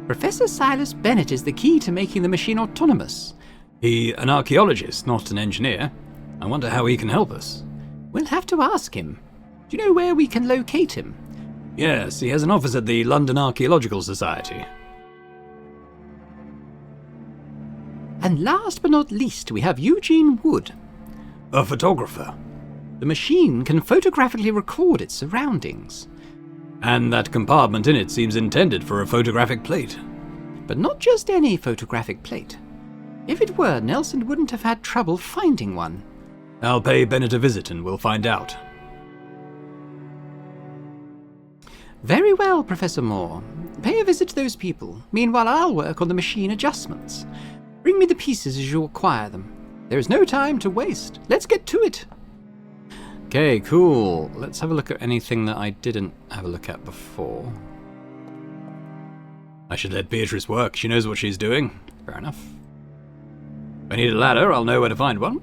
Professor Silas Bennett is the key to making the machine autonomous. An archaeologist, not an engineer. I wonder how he can help us. We'll have to ask him. Do you know where we can locate him? Yes, he has an office at the London Archaeological Society. And last but not least, we have Eugene Wood. A photographer. The machine can photographically record its surroundings. And that compartment in it seems intended for a photographic plate. But not just any photographic plate. If it were, Nelson wouldn't have had trouble finding one. I'll pay Bennett a visit and we'll find out. Very well, Professor Moore. Pay a visit to those people. Meanwhile, I'll work on the machine adjustments. Bring me the pieces as you acquire them. There is no time to waste. Let's get to it. Okay, cool. Let's have a look at anything that I didn't have a look at before. I should let Beatrice work. She knows what she's doing. Fair enough. If I need a ladder, I'll know where to find one.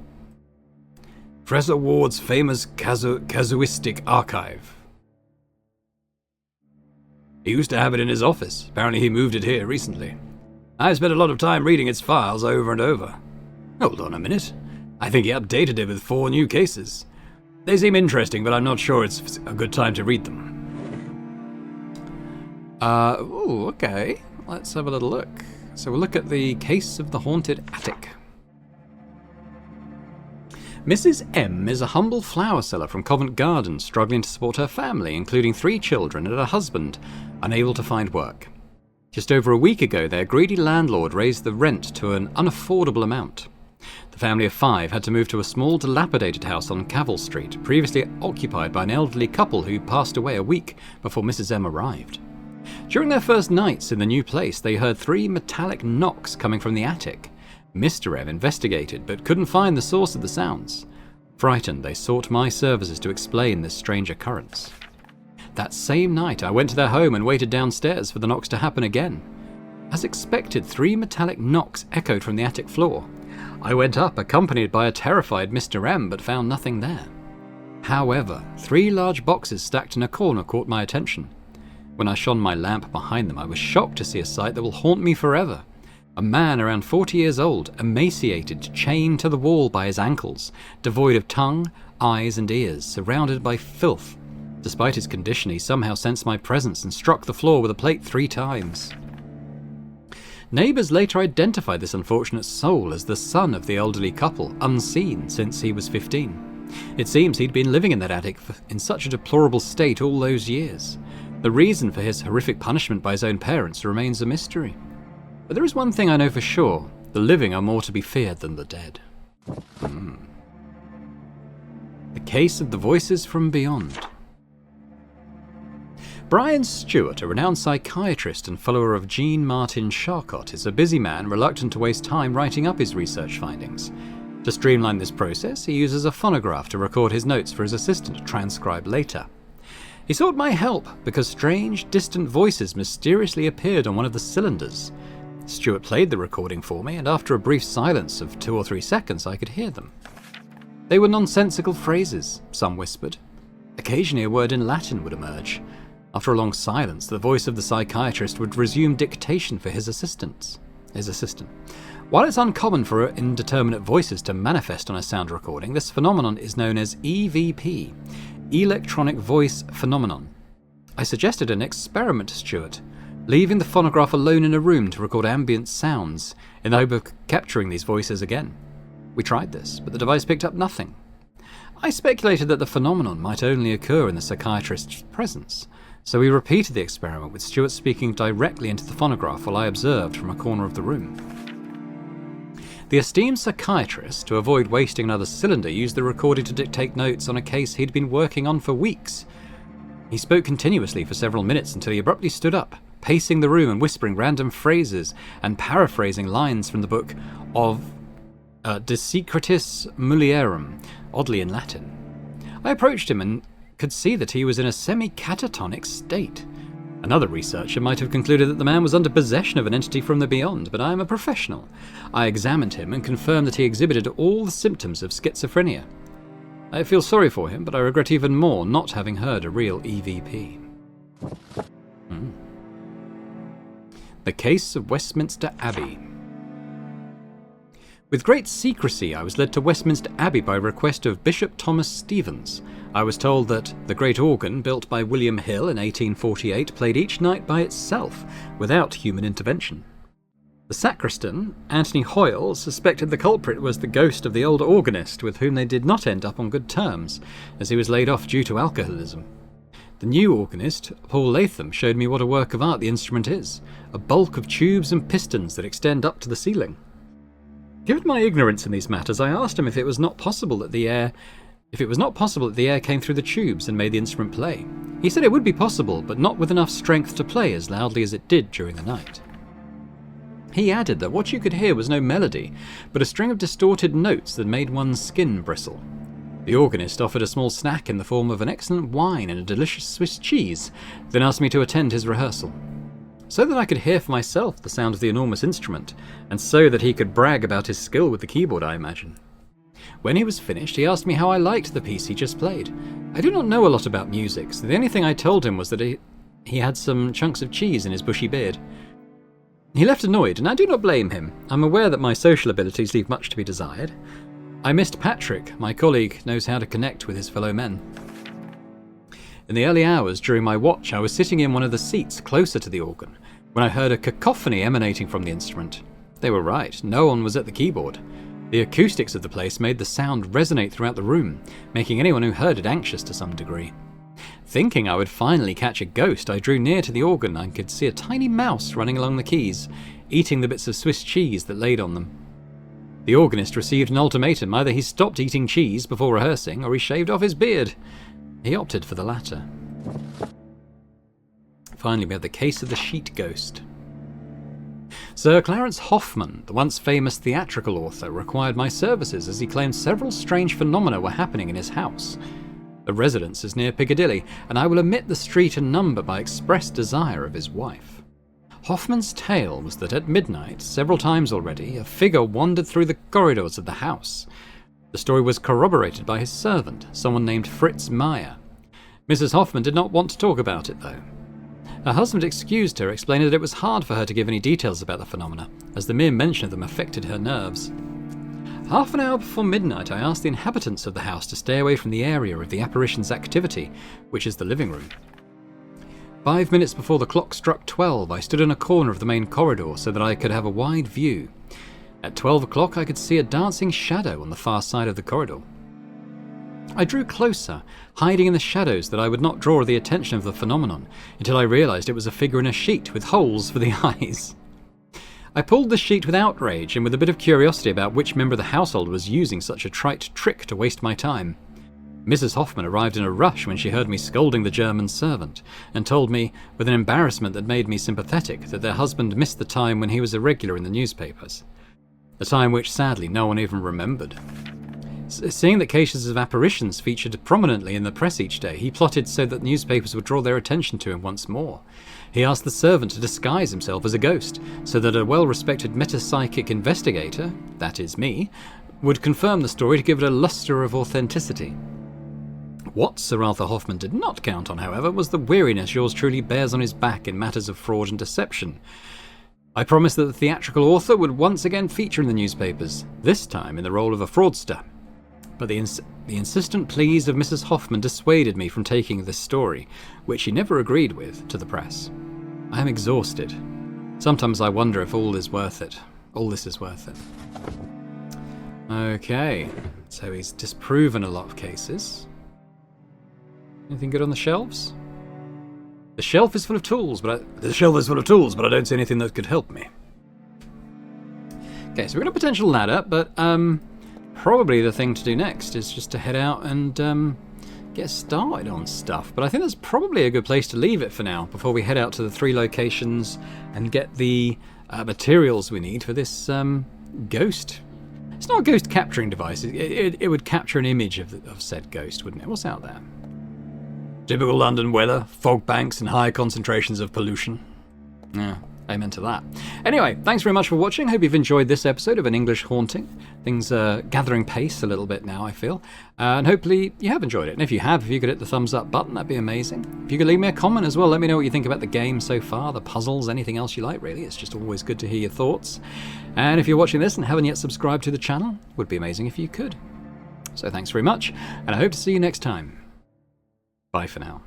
Professor Ward's famous casuistic archive. He used to have it in his office. Apparently he moved it here recently. I've spent a lot of time reading its files over and over. Hold on a minute. I think he updated it with 4 new cases. They seem interesting, but I'm not sure it's a good time to read them. Okay. Let's have a little look. So we'll look at the case of the haunted attic. Mrs. M is a humble flower seller from Covent Garden, struggling to support her family, including 3 children and a husband, unable to find work. Just over a week ago, their greedy landlord raised the rent to an unaffordable amount. The family of 5 had to move to a small, dilapidated house on Cavell Street, previously occupied by an elderly couple who passed away a week before Mrs. M arrived. During their first nights in the new place, they heard 3 metallic knocks coming from the attic. Mr. M investigated, but couldn't find the source of the sounds. Frightened, they sought my services to explain this strange occurrence. That same night, I went to their home and waited downstairs for the knocks to happen again. As expected, 3 metallic knocks echoed from the attic floor. I went up, accompanied by a terrified Mr. M, but found nothing there. However, 3 large boxes stacked in a corner caught my attention. When I shone my lamp behind them, I was shocked to see a sight that will haunt me forever. A man around 40 years old, emaciated, chained to the wall by his ankles, devoid of tongue, eyes and ears, surrounded by filth. Despite his condition, he somehow sensed my presence and struck the floor with a plate 3 times. Neighbours later identified this unfortunate soul as the son of the elderly couple, unseen since he was 15. It seems he'd been living in that attic in such a deplorable state all those years. The reason for his horrific punishment by his own parents remains a mystery. But there is one thing I know for sure: the living are more to be feared than the dead. The case of the voices from beyond. Brian Stewart, a renowned psychiatrist and follower of Jean Martin Charcot, is a busy man reluctant to waste time writing up his research findings. To streamline this process, he uses a phonograph to record his notes for his assistant to transcribe later. He sought my help because strange, distant voices mysteriously appeared on one of the cylinders. Stewart played the recording for me, and after a brief silence of 2 or 3 seconds, I could hear them. They were nonsensical phrases, some whispered. Occasionally a word in Latin would emerge. After a long silence, the voice of the psychiatrist would resume dictation for his assistant. While it's uncommon for indeterminate voices to manifest on a sound recording, this phenomenon is known as EVP, Electronic Voice Phenomenon. I suggested an experiment to Stewart, leaving the phonograph alone in a room to record ambient sounds in the hope of capturing these voices again. We tried this, but the device picked up nothing. I speculated that the phenomenon might only occur in the psychiatrist's presence, so we repeated the experiment with Stewart speaking directly into the phonograph while I observed from a corner of the room. The esteemed psychiatrist, to avoid wasting another cylinder, used the recording to dictate notes on a case he'd been working on for weeks. He spoke continuously for several minutes until he abruptly stood up, pacing the room and whispering random phrases and paraphrasing lines from the book of De Secretis Mulierum, oddly in Latin. I approached him and could see that he was in a semi-catatonic state. Another researcher might have concluded that the man was under possession of an entity from the beyond, but I am a professional. I examined him and confirmed that he exhibited all the symptoms of schizophrenia. I feel sorry for him, but I regret even more not having heard a real EVP. The Case of Westminster Abbey. With great secrecy, I was led to Westminster Abbey by request of Bishop Thomas Stevens. I was told that the great organ, built by William Hill in 1848, played each night by itself, without human intervention. The sacristan, Anthony Hoyle, suspected the culprit was the ghost of the old organist, with whom they did not end up on good terms, as he was laid off due to alcoholism. The new organist, Paul Latham, showed me what a work of art the instrument is, a bulk of tubes and pistons that extend up to the ceiling. Given my ignorance in these matters, I asked him if it was not possible that the air came through the tubes and made the instrument play. He said it would be possible, but not with enough strength to play as loudly as it did during the night. He added that what you could hear was no melody, but a string of distorted notes that made one's skin bristle. The organist offered a small snack in the form of an excellent wine and a delicious Swiss cheese, then asked me to attend his rehearsal. So that I could hear for myself the sound of the enormous instrument, and so that he could brag about his skill with the keyboard, I imagine. When he was finished, he asked me how I liked the piece he just played. I do not know a lot about music, so the only thing I told him was that he had some chunks of cheese in his bushy beard. He left annoyed, and I do not blame him. I'm aware that my social abilities leave much to be desired. I missed Patrick. My colleague knows how to connect with his fellow men. In the early hours during my watch, I was sitting in one of the seats closer to the organ, when I heard a cacophony emanating from the instrument. They were right, no one was at the keyboard. The acoustics of the place made the sound resonate throughout the room, making anyone who heard it anxious to some degree. Thinking I would finally catch a ghost, I drew near to the organ and could see a tiny mouse running along the keys, eating the bits of Swiss cheese that laid on them. The organist received an ultimatum: either he stopped eating cheese before rehearsing, or he shaved off his beard. He opted for the latter. Finally, we have the case of the sheet ghost. Sir Clarence Hoffman, the once famous theatrical author, required my services as he claimed several strange phenomena were happening in his house. The residence is near Piccadilly, and I will omit the street and number by express desire of his wife. Hoffman's tale was that at midnight, several times already, a figure wandered through the corridors of the house. The story was corroborated by his servant, someone named Fritz Meyer. Mrs. Hoffman did not want to talk about it, though. Her husband excused her, explaining that it was hard for her to give any details about the phenomena, as the mere mention of them affected her nerves. Half an hour before midnight, I asked the inhabitants of the house to stay away from the area of the apparition's activity, which is the living room. 5 minutes before the clock struck 12, I stood in a corner of the main corridor so that I could have a wide view. At 12 o'clock, I could see a dancing shadow on the far side of the corridor. I drew closer, hiding in the shadows that I would not draw the attention of the phenomenon, until I realised it was a figure in a sheet with holes for the eyes. I pulled the sheet with outrage and with a bit of curiosity about which member of the household was using such a trite trick to waste my time. Mrs. Hoffman arrived in a rush when she heard me scolding the German servant, and told me, with an embarrassment that made me sympathetic, that their husband missed the time when he was a regular in the newspapers. The time which, sadly, no one even remembered. Seeing that cases of apparitions featured prominently in the press each day, he plotted so that newspapers would draw their attention to him once more. He asked the servant to disguise himself as a ghost, so that a well-respected metapsychic investigator, that is me, would confirm the story to give it a lustre of authenticity. What Sir Arthur Hoffman did not count on, however, was the weariness yours truly bears on his back in matters of fraud and deception. I promised that the theatrical author would once again feature in the newspapers, this time in the role of a fraudster. But the insistent pleas of Mrs. Hoffman dissuaded me from taking this story, which she never agreed with, to the press. I am exhausted. Sometimes I wonder if all is worth it. All this is worth it. Okay, so he's disproven a lot of cases. Anything good on the shelves? The shelf is full of tools, but I don't see anything that could help me. Okay, so we've got a potential ladder, but probably the thing to do next is just to head out and get started on stuff. But I think that's probably a good place to leave it for now, before we head out to the 3 locations and get the materials we need for this ghost. It's not a ghost capturing device. It would capture an image of said ghost, wouldn't it? What's out there? Typical London weather, fog banks and high concentrations of pollution. Yeah, amen to that. Anyway, thanks very much for watching. Hope you've enjoyed this episode of An English Haunting. Things are gathering pace a little bit now, I feel. And hopefully you have enjoyed it. And if you have, if you could hit the thumbs up button, that'd be amazing. If you could leave me a comment as well, let me know what you think about the game so far, the puzzles, anything else you like, really. It's just always good to hear your thoughts. And if you're watching this and haven't yet subscribed to the channel, would be amazing if you could. So thanks very much, and I hope to see you next time. Bye for now.